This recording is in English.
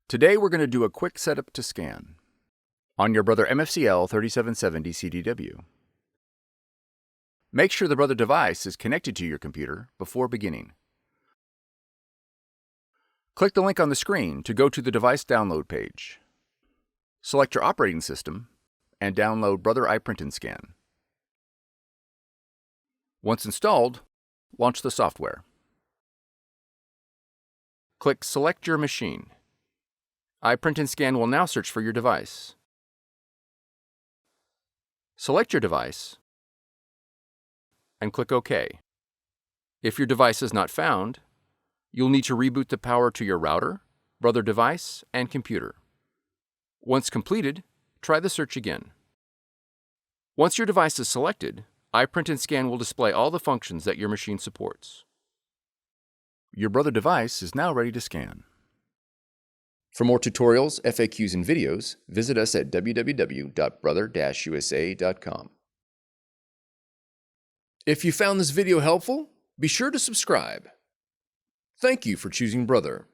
Today we're going to do a quick setup to scan on your Brother MFCL 3770 CDW. Make sure the Brother device is connected to your computer before beginning. Click the link on the screen to go to the device download page. Select your operating system and download Brother iPrint&Scan. Once installed, launch the software. Click Select Your Machine. iPrint&Scan will now search for your device. Select your device and click OK. If your device is not found, you'll need to reboot the power to your router, Brother device, and computer. Once completed, try the search again. Once your device is selected, iPrint&Scan will display all the functions that your machine supports. Your Brother device is now ready to scan. For more tutorials, FAQs, and videos, visit us at www.brother-usa.com. If you found this video helpful, be sure to subscribe. Thank you for choosing Brother.